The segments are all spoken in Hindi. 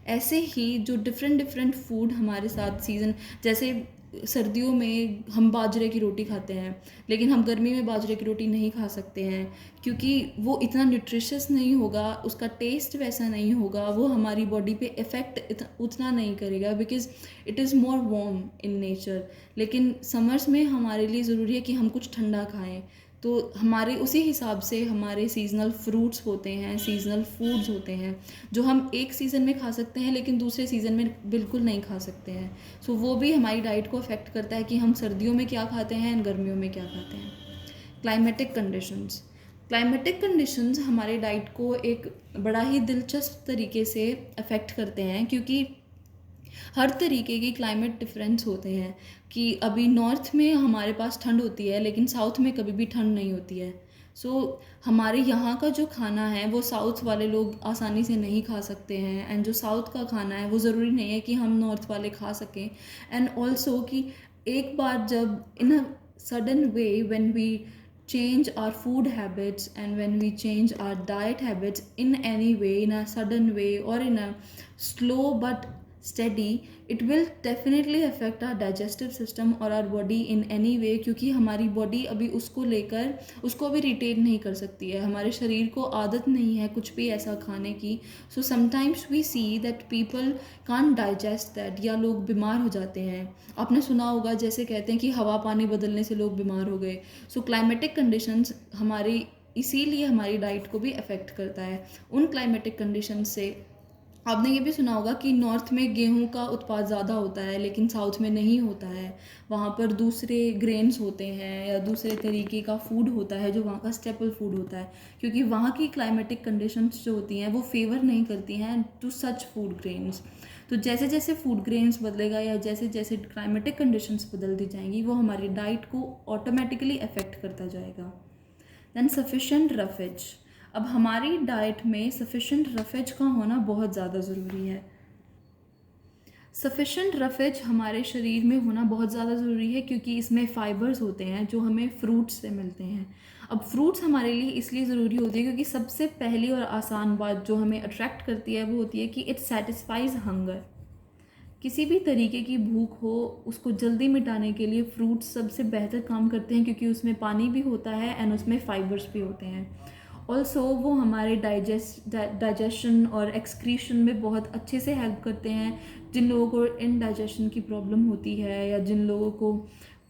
ऐसे ही जो डिफरेंट डिफरेंट फूड हमारे साथ सीज़न, जैसे सर्दियों में हम बाजरे की रोटी खाते हैं, लेकिन हम गर्मी में बाजरे की रोटी नहीं खा सकते हैं, क्योंकि वो इतना न्यूट्रिशियस नहीं होगा, उसका टेस्ट वैसा नहीं होगा, वो हमारी बॉडी पे इफ़ेक्ट उतना नहीं करेगा, because it is more warm in nature. लेकिन समर्स में हमारे लिए ज़रूरी है कि हम कुछ ठंडा खाएं, तो हमारे उसी हिसाब से हमारे सीजनल फ्रूट्स होते हैं, सीजनल फूड्स होते हैं, जो हम एक सीज़न में खा सकते हैं लेकिन दूसरे सीज़न में बिल्कुल नहीं खा सकते हैं। सो वो भी हमारी डाइट को अफेक्ट करता है कि हम सर्दियों में क्या खाते हैं और गर्मियों में क्या खाते हैं। क्लाइमेटिक कंडीशंस, क्लाइमेटिक कंडीशंस हमारे डाइट को एक बड़ा ही दिलचस्प तरीके से अफेक्ट करते हैं, क्योंकि हर तरीके की क्लाइमेट डिफरेंस होते हैं। कि अभी नॉर्थ में हमारे पास ठंड होती है लेकिन साउथ में कभी भी ठंड नहीं होती है। हमारे यहाँ का जो खाना है वो साउथ वाले लोग आसानी से नहीं खा सकते हैं, एंड जो साउथ का खाना है वो ज़रूरी नहीं है कि हम नॉर्थ वाले खा सकें। एंड ऑल्सो कि एक बार जब in a sudden way when we change our food habits and when we change our diet habits in any way, in a sudden way or in a slow but steady, it will definitely affect our digestive system or our body in any way, क्योंकि हमारी बॉडी अभी उसको लेकर उसको अभी रिटेन नहीं कर सकती है, हमारे शरीर को आदत नहीं है कुछ भी ऐसा खाने की। So sometimes we see that people can't digest that, या लोग बीमार हो जाते हैं। आपने सुना होगा जैसे कहते हैं कि हवा पानी बदलने से लोग बीमार हो गए। सो क्लाइमेटिक कंडीशंस हमारी इसीलिए हमारी डाइट को भी अफेक्ट करता है। उन क्लाइमेटिक कंडीशंस से आपने ये भी सुना होगा कि नॉर्थ में गेहूं का उत्पाद ज़्यादा होता है लेकिन साउथ में नहीं होता है। वहाँ पर दूसरे ग्रेन्स होते हैं या दूसरे तरीके का फूड होता है जो वहाँ का स्टेपल फूड होता है, क्योंकि वहाँ की क्लाइमेटिक कंडीशंस जो होती हैं वो फेवर नहीं करती हैं टू सच फूड ग्रेन्स। तो जैसे जैसे फूड ग्रेन्स बदलेगा या जैसे जैसे क्लाइमेटिक कंडीशंस बदलती जाएंगी वो हमारी डाइट को ऑटोमेटिकली अफेक्ट करता जाएगा। दैन सफिशेंट रफेज, अब हमारी डाइट में सफिशेंट रफेज का होना बहुत ज़्यादा ज़रूरी है। सफिशेंट रफेज हमारे शरीर में होना बहुत ज़्यादा ज़रूरी है क्योंकि इसमें फाइबर्स होते हैं जो हमें फ्रूट्स से मिलते हैं। अब फ्रूट्स हमारे लिए इसलिए ज़रूरी होती है क्योंकि सबसे पहली और आसान बात जो हमें अट्रैक्ट करती है वो होती है कि इट सेटिस्फाइज हंगर। किसी भी तरीके की भूख हो उसको जल्दी मिटाने के लिए फ्रूट्स सबसे बेहतर काम करते हैं, क्योंकि उसमें पानी भी होता है एंड उसमें फाइबर्स भी होते हैं। ऑल्सो वो हमारे डाइजेशन और एक्सक्रीशन में बहुत अच्छे से हेल्प करते हैं। जिन लोगों को इनडाइजेशन की प्रॉब्लम होती है या जिन लोगों को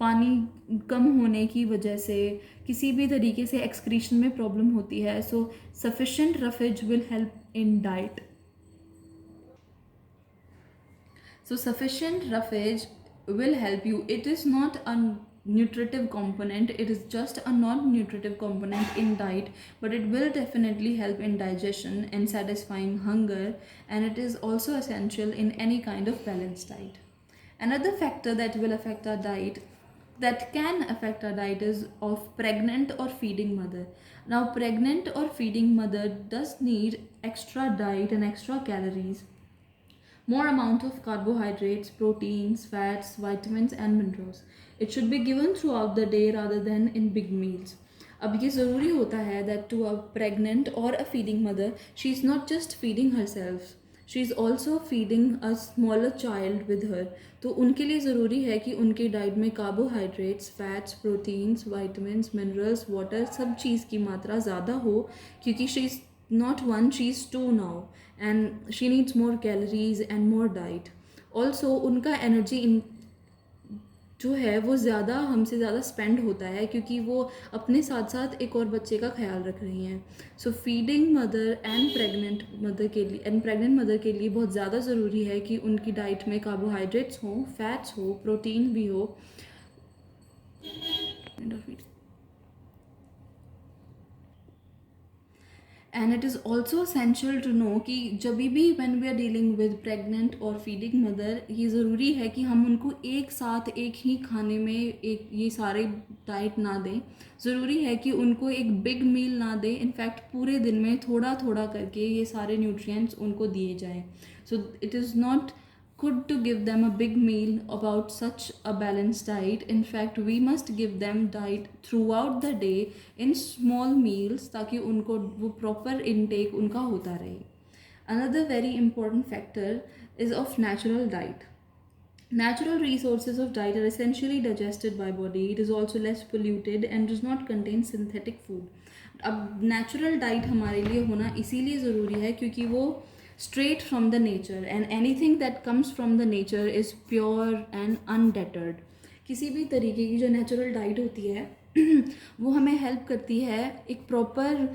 पानी कम होने की वजह से किसी भी तरीके से एक्सक्रीशन में प्रॉब्लम होती है, so sufficient roughage will help in diet. So sufficient roughage will help you. It is not a nutritive component, it is just a non-nutritive component in diet, but it will definitely help in digestion and satisfying hunger, and it is also essential in any kind of balanced diet. Another factor that will affect our diet, that can affect our diet, is of pregnant or feeding mother. Now pregnant or feeding mother does need extra diet and extra calories, more amount of carbohydrates, proteins, fats, vitamins and minerals. It should be given throughout the day rather than in big meals. अब ये ज़रूरी होता है that to a pregnant or a feeding mother, she is not just feeding herself, she is also feeding a smaller child with her. तो उनके लिए ज़रूरी है कि उनके डाइट में carbohydrates, fats, proteins, vitamins, minerals, water, सब चीज़ की मात्रा ज़्यादा हो, क्योंकि she is not one, she's two now and she needs more calories and more diet. Also उनका एनर्जी इन जो है वो ज़्यादा हमसे ज़्यादा स्पेंड होता है क्योंकि वो अपने साथ साथ एक और बच्चे का ख्याल रख रही हैं। So feeding mother and pregnant mother के लिए बहुत ज़्यादा ज़रूरी है कि उनकी डाइट में कार्बोहाइड्रेट्स हो, फैट्स हो, प्रोटीन भी हो। And it is also essential to know कि जब भी when we are dealing with pregnant और फीडिंग मदर, ये ज़रूरी है कि हम उनको एक साथ एक ही खाने में एक ये सारे डाइट ना दें। ज़रूरी है कि उनको एक बिग मील ना दें, इनफैक्ट पूरे दिन में थोड़ा थोड़ा करके ये सारे न्यूट्रिएंट्स उनको दिए जाएं। So it is not good to give them a big meal about such a balanced diet. In fact, we must give them diet throughout the day in small meals ताकि उनको वो proper intake उनका होता रहे। Another very important factor is of natural diet. Natural resources of diet are essentially digested by body. It is also less polluted and does not contain synthetic food. अब natural diet हमारे लिए होना इसीलिए ज़रूरी है क्योंकि वो straight from the nature, and anything that comes from the nature is pure and undeterred. किसी भी तरीके की जो नेचुरल डाइट होती है वो हमें हेल्प करती है एक प्रॉपर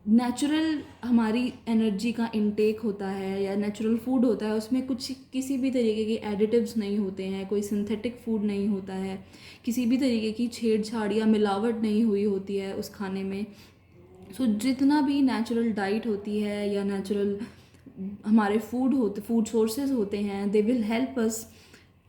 नेचुरल हमारी एनर्जी का इनटेक होता है या नेचुरल फूड होता है, उसमें कुछ किसी भी तरीके के एडिटिव्स नहीं होते हैं, कोई सिंथेटिक फूड नहीं होता है, किसी भी तरीके की छेड़छाड़ या मिलावट नहीं हुई होती है उस खाने में. सो जितना भी नेचुरल डाइट होती है या नेचुरल हमारे फूड सोर्सेज होते हैं, दे विल हेल्प अस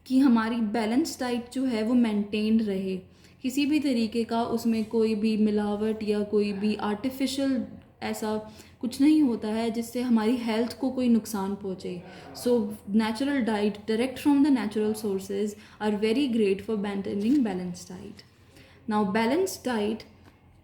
कि हमारी बैलेंस डाइट जो है वो मेंटेन्ड रहे. किसी भी तरीके का उसमें कोई भी मिलावट या कोई भी आर्टिफिशियल ऐसा कुछ नहीं होता है जिससे हमारी हेल्थ को कोई नुकसान पहुँचे. So natural diet direct from the natural sources are very great for maintaining balance diet. Now balance diet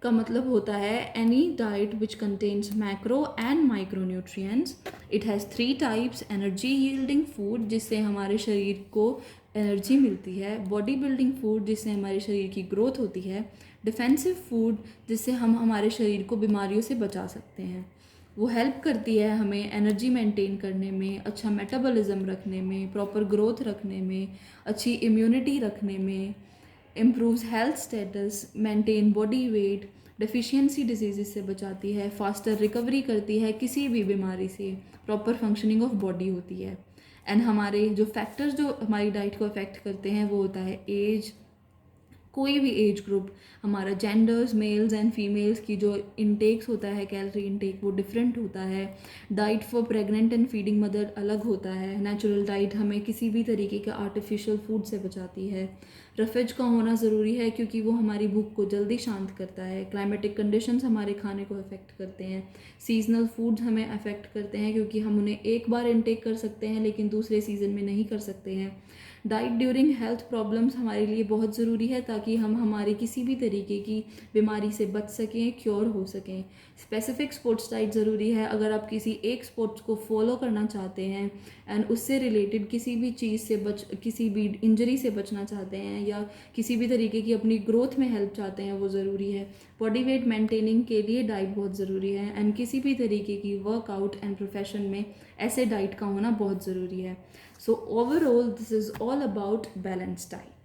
का मतलब होता है any diet which contains macro and micro nutrients. It has 3 types. Energy yielding food जिससे हमारे शरीर को एनर्जी मिलती है, बॉडी बिल्डिंग फूड जिससे हमारे शरीर की ग्रोथ होती है, डिफेंसिव फूड जिससे हम हमारे शरीर को बीमारियों से बचा सकते हैं. वो हेल्प करती है हमें एनर्जी मेंटेन करने में, अच्छा मेटाबॉलिज्म रखने में, प्रॉपर ग्रोथ रखने में, अच्छी इम्यूनिटी रखने में, improves health status, maintain body weight, deficiency disease से बचाती है, फास्टर रिकवरी करती है किसी भी बीमारी से, प्रॉपर फंक्शनिंग ऑफ बॉडी होती है. एंड हमारे जो फैक्टर्स जो हमारी डाइट को अफेक्ट करते हैं वो होता है एज. कोई भी एज ग्रुप, हमारा जेंडर्स, मेल्स एंड फीमेल्स की जो इनटेक्स होता है, कैलोरी इनटेक वो डिफरेंट होता है. Diet for pregnant and feeding mother अलग होता है. नेचुरल डाइट हमें किसी भी तरीके के आर्टिफिशियल फूड से बचाती है. रफेज का होना ज़रूरी है क्योंकि वो हमारी भूख को जल्दी शांत करता है. क्लाइमेटिक कंडीशंस हमारे खाने को अफेक्ट करते हैं. सीजनल फूड्स हमें अफेक्ट करते हैं क्योंकि हम उन्हें एक बार इनटेक कर सकते हैं लेकिन दूसरे सीज़न में नहीं कर सकते हैं. डाइट ड्यूरिंग हेल्थ प्रॉब्लम्स हमारे लिए बहुत ज़रूरी है ताकि हम हमारी किसी भी तरीके की बीमारी से बच सकें, क्योर हो सकें. स्पेसिफिक स्पोर्ट्स डाइट ज़रूरी है अगर आप किसी एक स्पोर्ट्स को फॉलो करना चाहते हैं एंड उससे रिलेटेड किसी भी चीज़ से किसी भी इंजरी से बचना चाहते हैं या किसी भी तरीके की अपनी ग्रोथ में हेल्प चाहते हैं, वो ज़रूरी है. बॉडी वेट मेंटेनिंग के लिए डाइट बहुत ज़रूरी है एंड किसी भी तरीके की वर्कआउट एंड प्रोफेशन में ऐसे डाइट का होना बहुत ज़रूरी है. So overall, this is all about balanced diet.